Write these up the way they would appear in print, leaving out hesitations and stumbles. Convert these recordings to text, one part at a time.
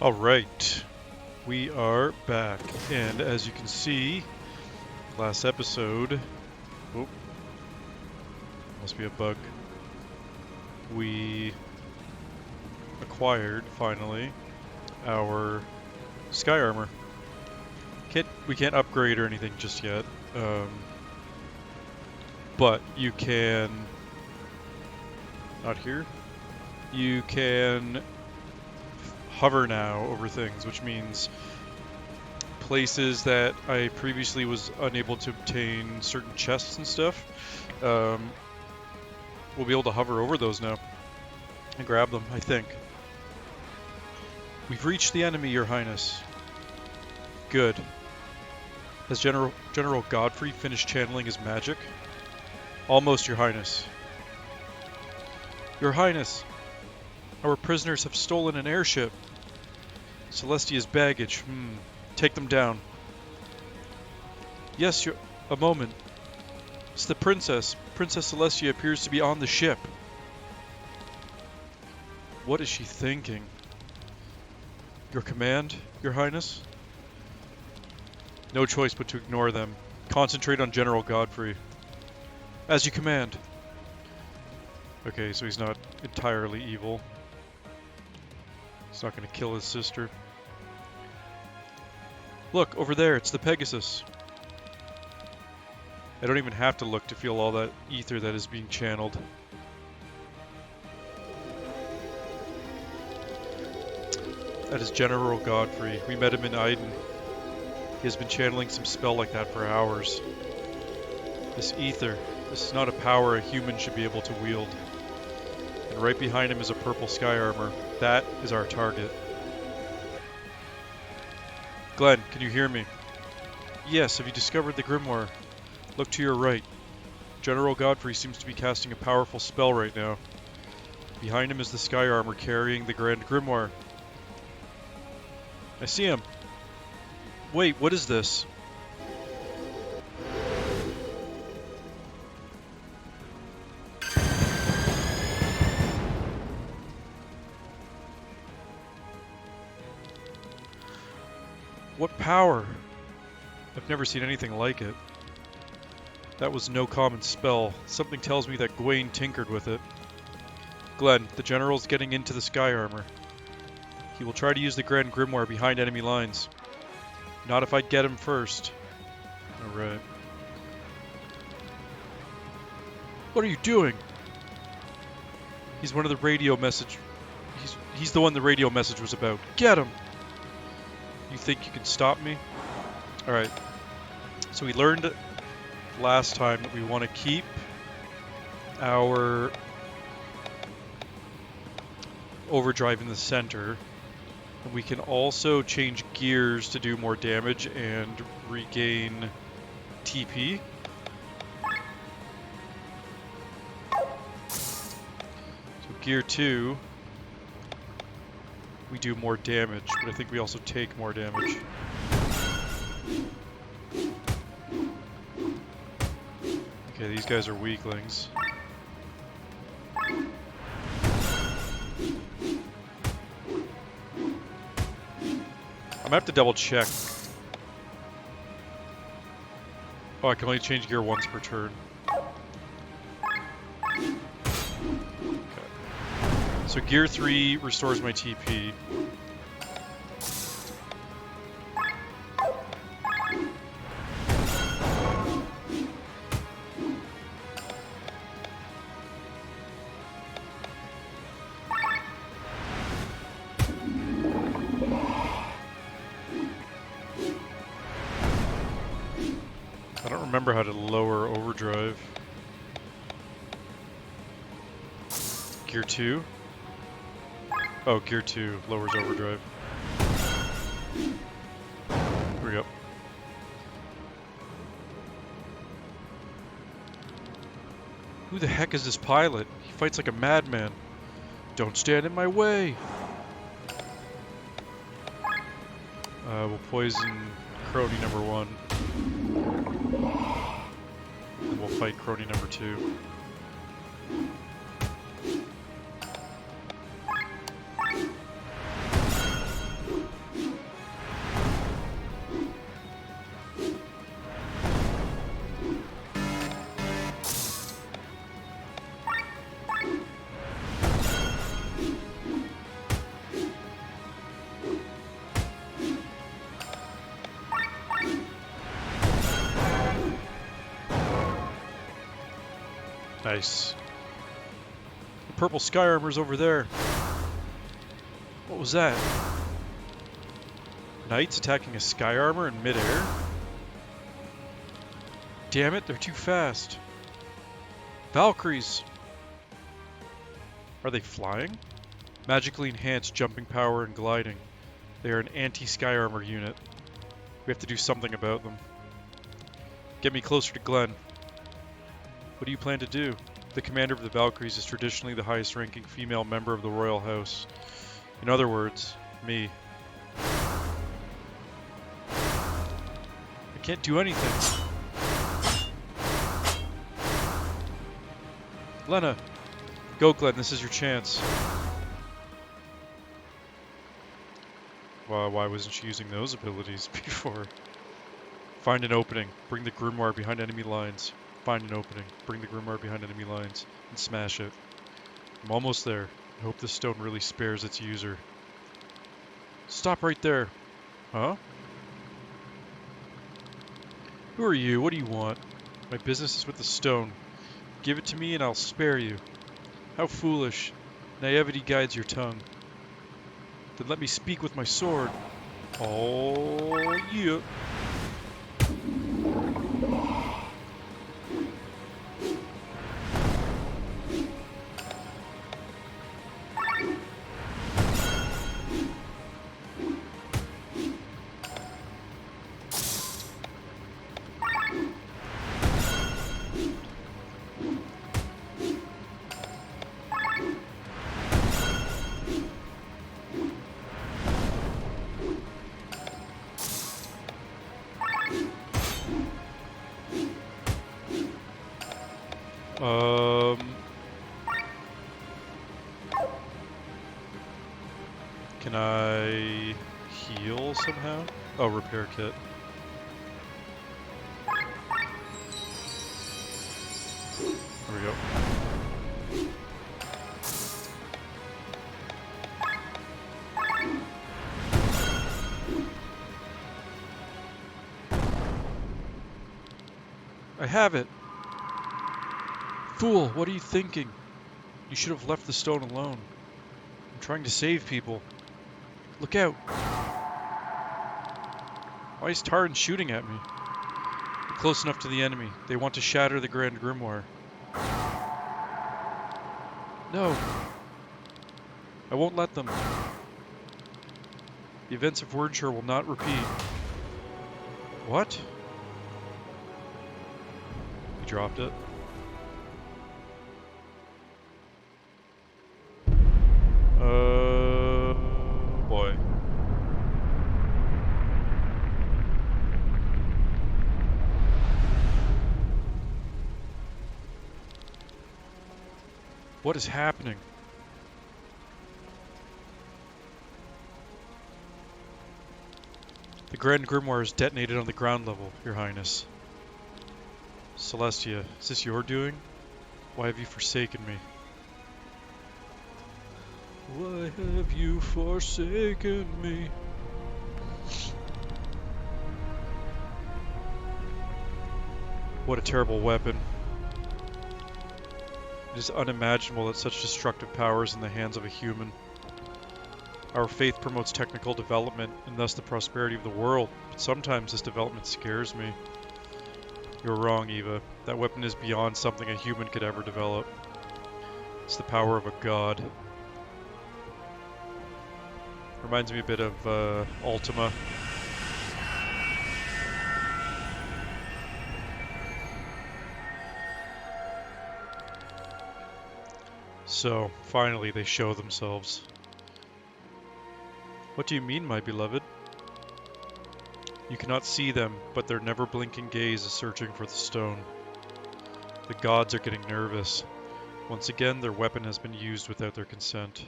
Alright, we are back, and as you can see, last episode, oh, must be a bug, we acquired, finally, our sky armor. We can't upgrade or anything just yet, but you can, not here, you can hover now over things, which means places that I previously was unable to obtain certain chests and stuff, we'll be able to hover over those now and grab them, I think. We've reached the enemy, Your Highness. Good. Has General Godfrey finished channeling his magic? Almost, Your Highness. Your Highness, our prisoners have stolen an airship. Celestia's baggage. Take them down. Yes, a moment. It's the princess. Princess Celestia appears to be on the ship. What is she thinking? Your command, Your Highness? No choice but to ignore them. Concentrate on General Godfrey. As you command. Okay, so he's not entirely evil. He's not going to kill his sister. Look, over there, it's the Pegasus. I don't even have to look to feel all that ether that is being channeled. That is General Godfrey. We met him in Iden. He has been channeling some spell like that for hours. This ether, this is not a power a human should be able to wield. And right behind him is a purple sky armor. That is our target. Glenn, can you hear me? Yes, have you discovered the grimoire? Look to your right. General Godfrey seems to be casting a powerful spell right now. Behind him is the sky armor carrying the grand grimoire. I see him. Wait, what is this? What power? I've never seen anything like it. That was no common spell. Something tells me that Gawain tinkered with it. Glenn, the general's getting into the sky armor. He will try to use the Grand Grimoire behind enemy lines. Not if I get him first. Alright. What are you doing? He's one of the radio message... He's the one the radio message was about. Get him! You think you can stop me? Alright. So we learned last time that we want to keep our overdrive in the center. And we can also change gears to do more damage and regain TP. So gear 2, we do more damage, but I think we also take more damage. Okay, these guys are weaklings. I'm gonna have to double check. Oh, I can only change gear once per turn. Okay. So gear 3 restores my TP. I don't remember how to lower overdrive. Gear 2? Oh, gear 2 lowers overdrive. Here we go. Who the heck is this pilot? He fights like a madman. Don't stand in my way! We'll poison crony number 1. And we'll fight crony number 2. Nice. The purple sky armor's over there. What was that? Knights attacking a sky armor in midair? Damn it, they're too fast. Valkyries! Are they flying? Magically enhanced jumping power and gliding. They are an anti-sky armor unit. We have to do something about them. Get me closer to Glenn. What do you plan to do? The commander of the Valkyries is traditionally the highest ranking female member of the royal house. In other words, me. I can't do anything. Lena! Go, Glenn, this is your chance. Well, why wasn't she using those abilities before? Find an opening. Bring the grimoire behind enemy lines. Find an opening. Bring the grimoire behind enemy lines. And smash it. I'm almost there. I hope this stone really spares its user. Stop right there. Huh? Who are you? What do you want? My business is with the stone. Give it to me and I'll spare you. How foolish. Naivety guides your tongue. Then let me speak with my sword. Oh, yeah. Can I heal somehow? Oh, repair kit. There we go. I have it! Fool, what are you thinking? You should have left the stone alone. I'm trying to save people. Look out! Why is Taran shooting at me? We're close enough to the enemy. They want to shatter the Grand Grimoire. No! I won't let them. The events of Wordshire will not repeat. What? He dropped it. Boy. What is happening? The Grand Grimoire is detonated on the ground level, Your Highness. Celestia, is this your doing? Why have you forsaken me? Why have you forsaken me? What a terrible weapon. It is unimaginable that such destructive power is in the hands of a human. Our faith promotes technical development and thus the prosperity of the world, but sometimes this development scares me. You're wrong, Eva. That weapon is beyond something a human could ever develop. It's the power of a god. Reminds me a bit of Ultima. So, finally they show themselves. What do you mean, my beloved? You cannot see them, but their never-blinking gaze is searching for the stone. The gods are getting nervous. Once again, their weapon has been used without their consent.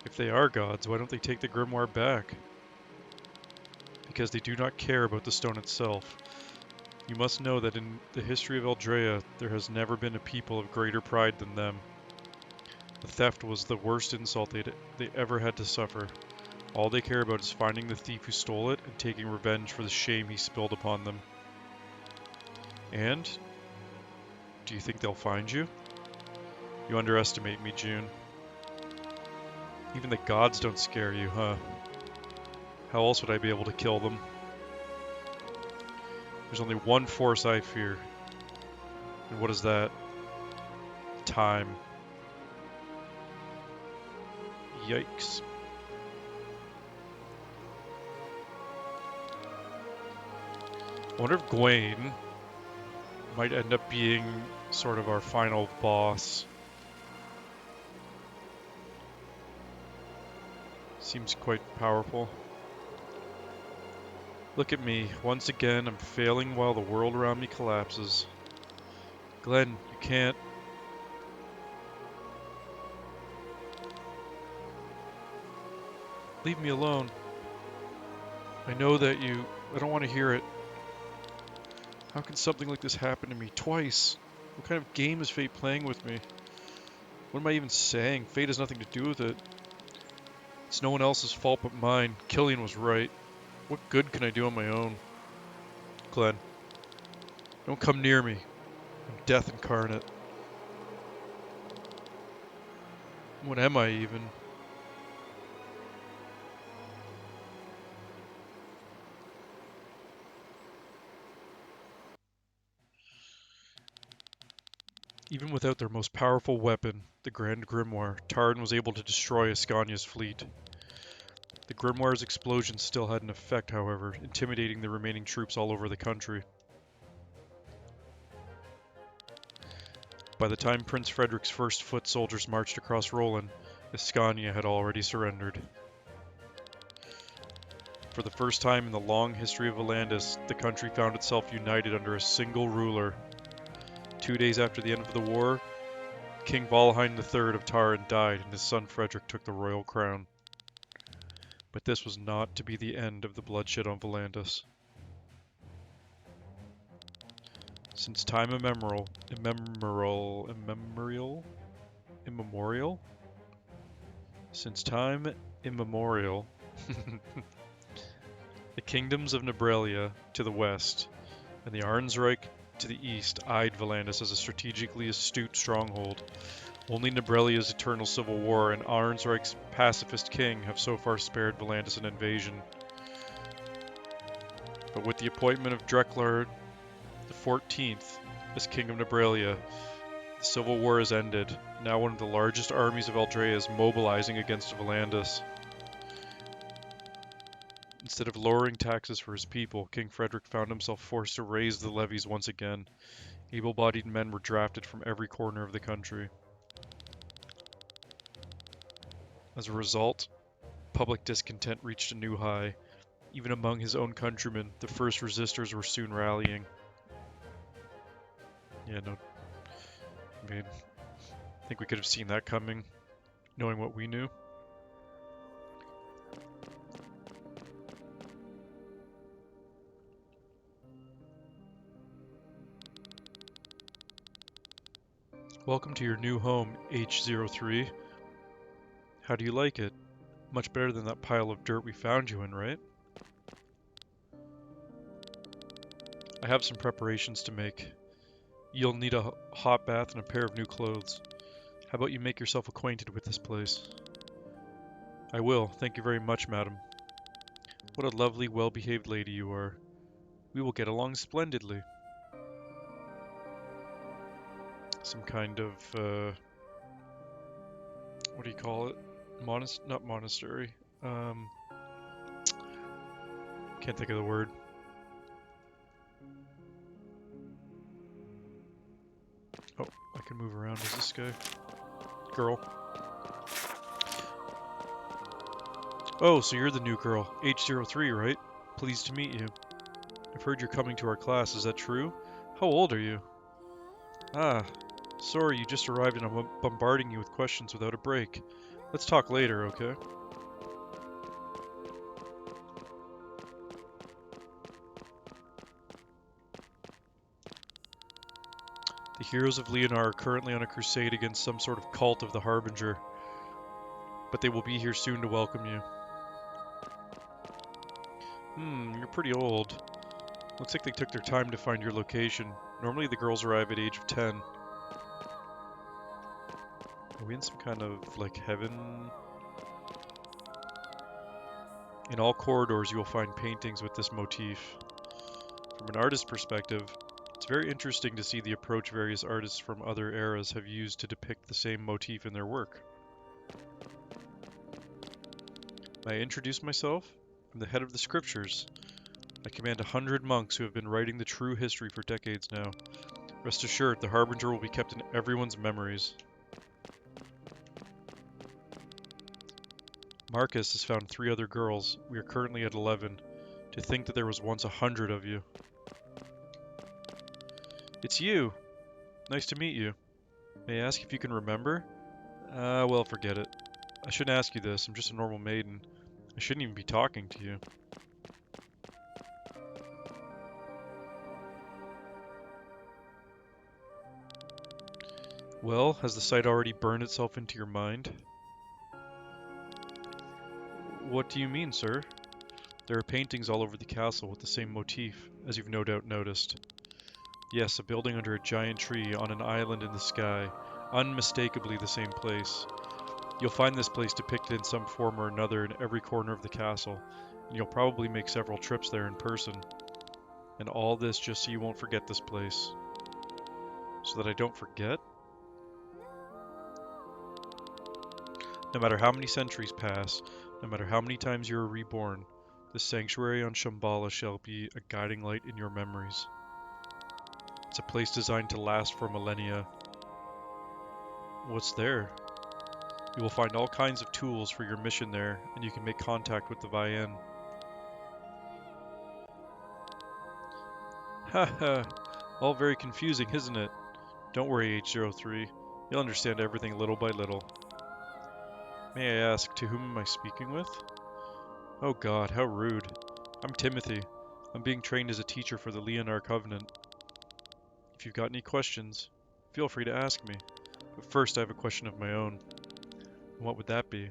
If they are gods, why don't they take the grimoire back? Because they do not care about the stone itself. You must know that in the history of Eldrea, there has never been a people of greater pride than them. The theft was the worst insult they ever had to suffer. All they care about is finding the thief who stole it and taking revenge for the shame he spilled upon them. And Do you think they'll find you? You underestimate me, June. Even the gods don't scare you, huh? How else would I be able to kill them? There's only one force I fear. And what is that? Time. Yikes. I wonder if Gawain might end up being sort of our final boss. Seems quite powerful. Look at me. Once again, I'm failing while the world around me collapses. Glenn, you can't. Leave me alone. I know that you... I don't want to hear it. How can something like this happen to me twice? What kind of game is fate playing with me? What am I even saying? Fate has nothing to do with it. It's no one else's fault but mine. Killian was right. What good can I do on my own? Glenn, don't come near me. I'm death incarnate. What am I even? Even without their most powerful weapon, the Grand Grimoire, Taran was able to destroy Ascania's fleet. The Grimoire's explosion still had an effect, however, intimidating the remaining troops all over the country. By the time Prince Frederick's first foot soldiers marched across Roland, Ascania had already surrendered. For the first time in the long history of Volandis, the country found itself united under a single ruler. 2 days after the end of the war, King Valheim III of Taran died and his son Frederick took the royal crown. But this was not to be the end of the bloodshed on Volandis. Since time immemorial, since time immemorial, the kingdoms of Nebralia to the west and the Arnsreich to the east eyed Volandis as a strategically astute stronghold. Only Nebralia's eternal civil war and Arnsreich's pacifist king have so far spared Volandis an invasion. But with the appointment of Dreklar the 14th as king of Nebralia, the civil war has ended. Now one of the largest armies of Eldrea is mobilizing against Volandis. Instead of lowering taxes for his people, King Frederick found himself forced to raise the levies once again. Able-bodied men were drafted from every corner of the country. As a result, public discontent reached a new high. Even among his own countrymen, the first resistors were soon rallying. Yeah, no, I mean, I think we could have seen that coming, knowing what we knew. Welcome to your new home, H03. How do you like it? Much better than that pile of dirt we found you in, right? I have some preparations to make. You'll need a hot bath and a pair of new clothes. How about you make yourself acquainted with this place? I will, thank you very much, madam. What a lovely, well-behaved lady you are. We will get along splendidly. Some kind of, what do you call it? Not monastery. Can't think of the word. Oh, I can move around as this guy. Girl. Oh, so you're the new girl. H03, right? Pleased to meet you. I've heard you're coming to our class, is that true? How old are you? Ah, sorry you just arrived and I'm bombarding you with questions without a break. Let's talk later, okay? The heroes of Leonar are currently on a crusade against some sort of cult of the Harbinger, but they will be here soon to welcome you. You're pretty old. Looks like they took their time to find your location. Normally the girls arrive at age of 10. Are we in some kind of, like, heaven? In all corridors you will find paintings with this motif. From an artist's perspective, it's very interesting to see the approach various artists from other eras have used to depict the same motif in their work. May I introduce myself? I'm the head of the scriptures. I command 100 monks who have been writing the true history for decades now. Rest assured, the Harbinger will be kept in everyone's memories. Marcus has found 3 other girls. We are currently at 11. To think that there was once 100 of you. It's you! Nice to meet you. May I ask if you can remember? Well, forget it. I shouldn't ask you this. I'm just a normal maiden. I shouldn't even be talking to you. Well, has the sight already burned itself into your mind? What do you mean, sir? There are paintings all over the castle with the same motif, as you've no doubt noticed. Yes, a building under a giant tree on an island in the sky, unmistakably the same place. You'll find this place depicted in some form or another in every corner of the castle, and you'll probably make several trips there in person. And all this just so you won't forget this place. So that I don't forget? No matter how many centuries pass, no matter how many times you are reborn, the sanctuary on Shambhala shall be a guiding light in your memories. It's a place designed to last for millennia. What's there? You will find all kinds of tools for your mission there, and you can make contact with the Vienne. Haha, all very confusing, isn't it? Don't worry, H03. You'll understand everything little by little. May I ask, to whom am I speaking with? Oh god, how rude. I'm Timothy. I'm being trained as a teacher for the Leonard Covenant. If you've got any questions, feel free to ask me. But first I have a question of my own. And what would that be?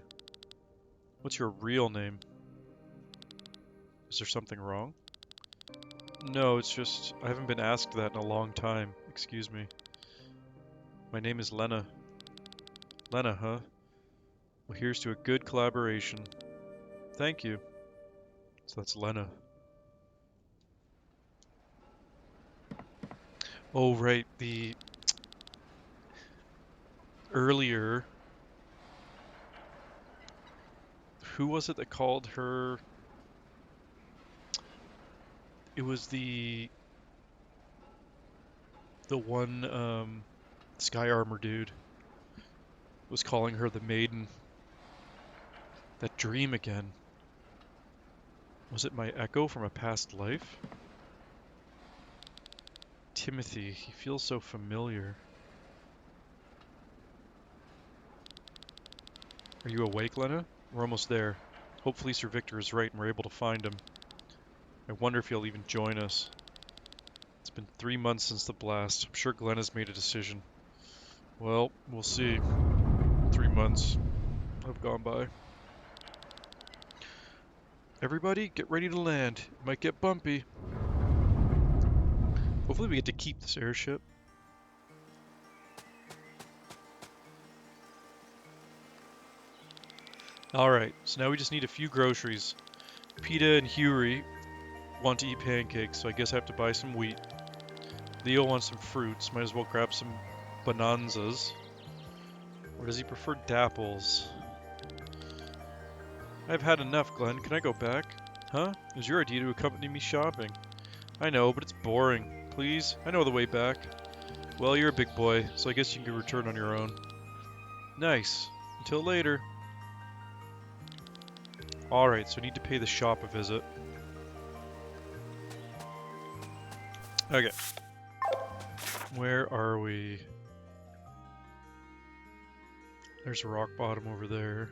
What's your real name? Is there something wrong? No, it's just, I haven't been asked that in a long time. Excuse me. My name is Lena. Lena, huh? Well, here's to a good collaboration. Thank you. So that's Lena. Oh, right, the... Earlier... Who was it that called her... It was the one, Sky Armor dude was calling her the Maiden. That dream again. Was it my echo from a past life? Timothy, he feels so familiar. Are you awake, Lena? We're almost there. Hopefully Sir Victor is right and we're able to find him. I wonder if he'll even join us. It's been 3 months since the blast. I'm sure Glenn has made a decision. Well, we'll see. 3 months have gone by. Everybody, get ready to land. It might get bumpy. Hopefully we get to keep this airship. Alright, so now we just need a few groceries. Peta and Huey want to eat pancakes, so I guess I have to buy some wheat. Leo wants some fruits, might as well grab some bonanzas. Or does he prefer dapples? I've had enough, Glenn. Can I go back? Huh? It was your idea to accompany me shopping. I know, but it's boring. Please? I know the way back. Well, you're a big boy, so I guess you can return on your own. Nice. Until later. Alright, so I need to pay the shop a visit. Okay. Where are we? There's a rock bottom over there.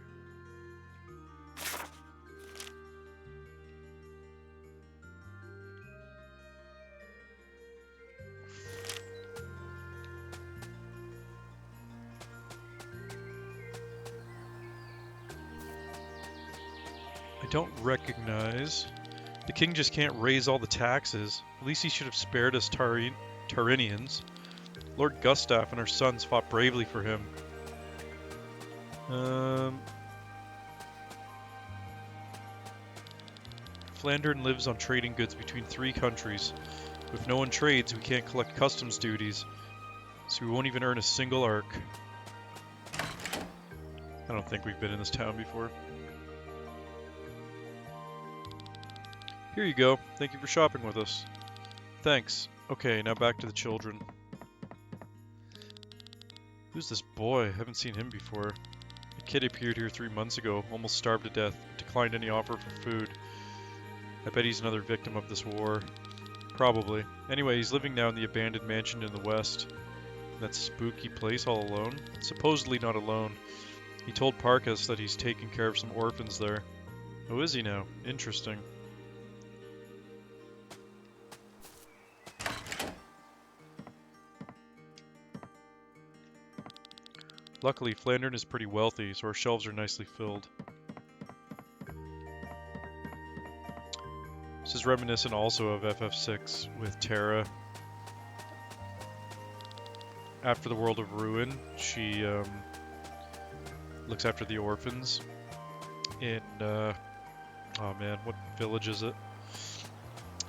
I don't recognize. The king just can't raise all the taxes. At least he should have spared us Tarit. Tyrrhenians. Lord Gustav and her sons fought bravely for him. Flandern lives on trading goods between 3 countries. If no one trades, we can't collect customs duties, so we won't even earn a single arc. I don't think we've been in this town before. Here you go. Thank you for shopping with us. Thanks. Okay, now back to the children. Who's this boy? I haven't seen him before. A kid appeared here 3 months ago, almost starved to death, but declined any offer for food. I bet he's another victim of this war. Probably. Anyway, he's living now in the abandoned mansion in the west. In that spooky place all alone? Supposedly not alone. He told Parkas that he's taking care of some orphans there. Oh, is he now? Interesting. Luckily, Flandern is pretty wealthy, so our shelves are nicely filled. This is reminiscent also of FF6 with Terra. After the World of Ruin, she looks after the orphans in, oh man, what village is it?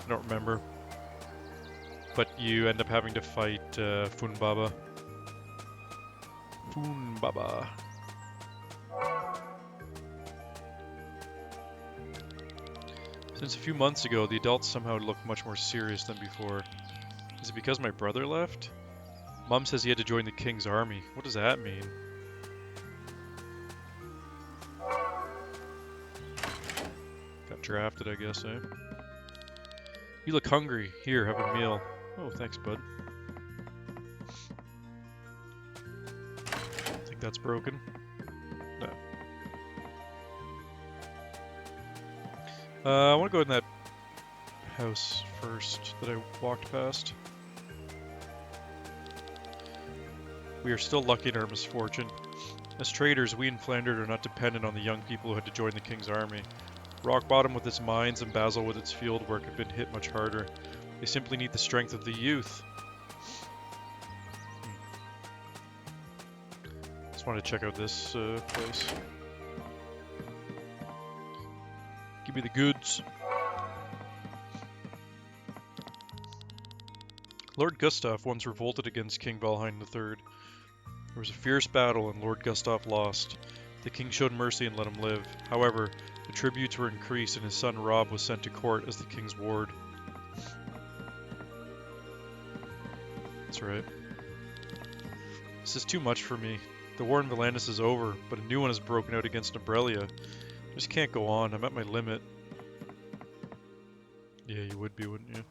I don't remember. But you end up having to fight Funbaba. Funbaba. Since a few months ago, the adults somehow look much more serious than before. Is it because my brother left? Mom says he had to join the king's army. What does that mean? Got drafted, I guess, eh? You look hungry. Here, have a meal. Oh, thanks, bud. Think that's broken? No. I want to go in that house first that I walked past. We are still lucky in our misfortune. As traders, we in Flanders are not dependent on the young people who had to join the king's army. Rockbottom with its mines and Basel with its field work have been hit much harder. They simply need the strength of the youth. Just wanted to check out this place. Give me the goods. Lord Gustav once revolted against King Valheim III. There was a fierce battle and Lord Gustav lost. The king showed mercy and let him live. However, the tributes were increased and his son Rob was sent to court as the king's ward. That's right. This is too much for me. The war in Valandis is over, but a new one has broken out against Nebrelia. I just can't go on. I'm at my limit. Yeah, you would be, wouldn't you?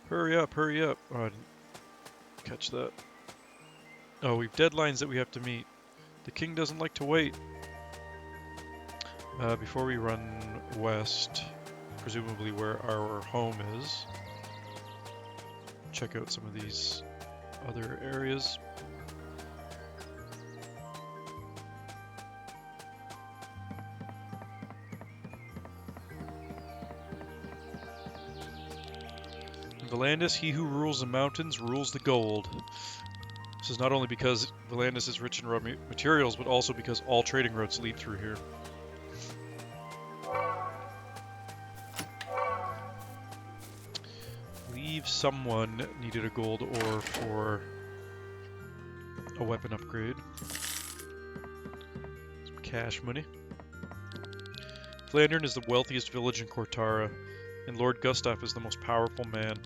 Hurry up, hurry up. Oh, I didn't catch that. Oh, we've deadlines that we have to meet. The king doesn't like to wait. Before we run west, presumably where our home is, check out some of these other areas. In Valandis, he who rules the mountains rules the gold. This is not only because Valandis is rich in raw materials, but also because all trading routes lead through here. Someone needed a gold ore for a weapon upgrade. Some cash money. Flandern is the wealthiest village in Cortara, and Lord Gustav is the most powerful man.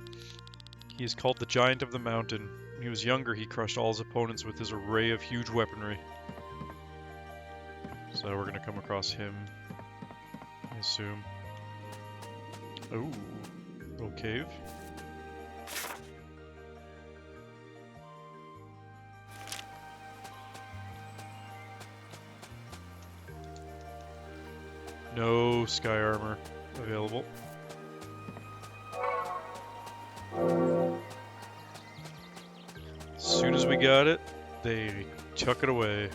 He is called the Giant of the Mountain. When he was younger, he crushed all his opponents with his array of huge weaponry. So we're gonna come across him, I assume. Ooh, little cave. No sky armor available. As soon as we got it, they took it away.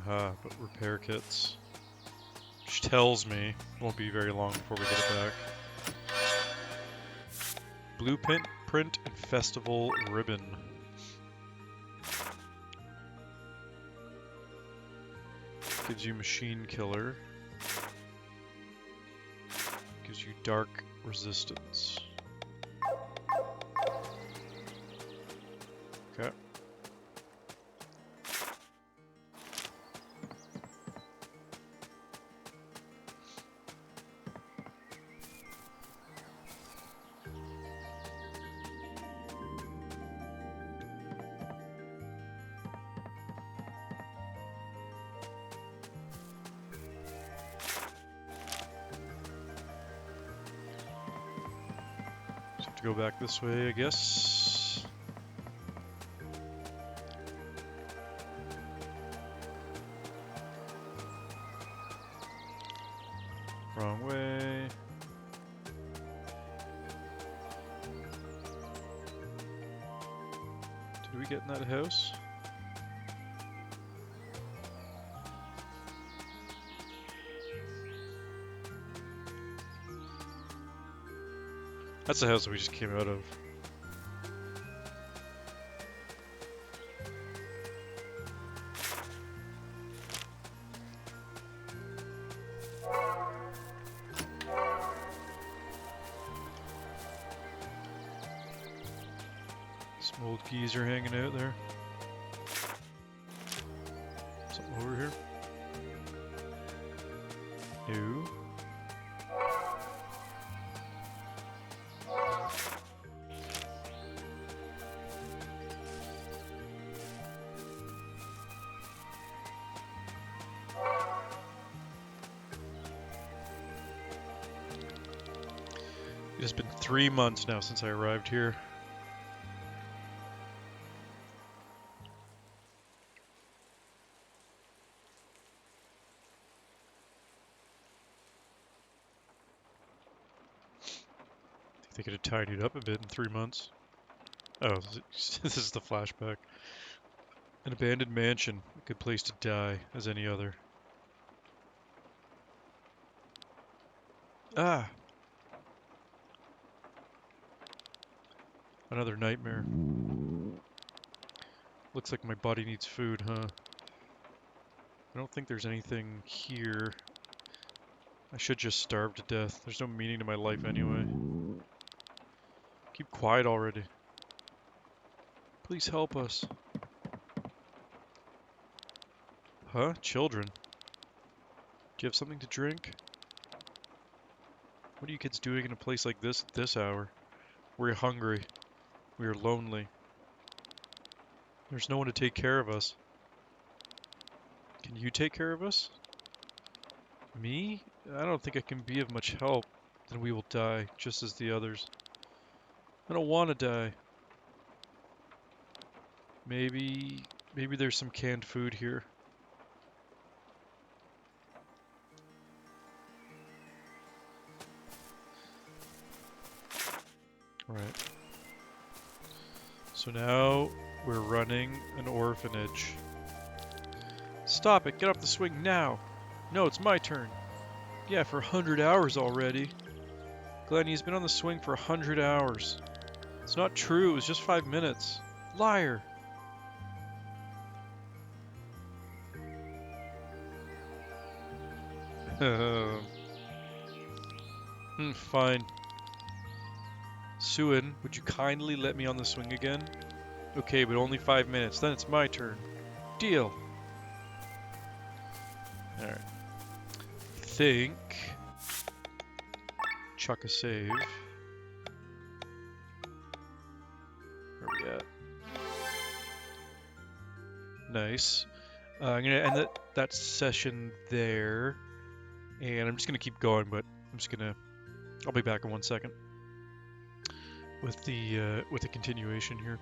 Aha, but repair kits. Which tells me it won't be very long before we get it back. Blueprint print and festival ribbon. Gives you machine killer. Gives you dark resistance. Okay. Go back this way, I guess. Wrong way. Did we get in that house? That's the house that we just came out of. Some old geezer hanging out there. Something over here? No. It has been 3 months now since I arrived here. I think they could have tidied up a bit in 3 months. Oh, this is the flashback. An abandoned mansion, a good place to die as any other. Ah! Another nightmare. Looks like my body needs food, huh? I don't think there's anything here. I should just starve to death. There's no meaning to my life anyway. Keep quiet already. Please help us. Huh? Children? Do you have something to drink? What are you kids doing in a place like this at this hour? We're hungry. We are lonely. There's no one to take care of us. Can you take care of us? Me? I don't think I can be of much help. Then we will die, just as the others. I don't want to die. Maybe there's some canned food here. Right. So now we're running an orphanage. Stop it! Get off the swing now! No, it's my turn. Yeah, for 100 hours already. Glenn, he's been on the swing for 100 hours. It's not true, it was just 5 minutes. Liar! Fine. Suin, would you kindly let me on the swing again? Okay, but only 5 minutes. Then it's my turn. Deal. Alright. Think. Chuck a save. Where are we at? Nice. I'm gonna end that session there, and I'm just gonna keep going. But I'll be back in 1 second with the continuation here.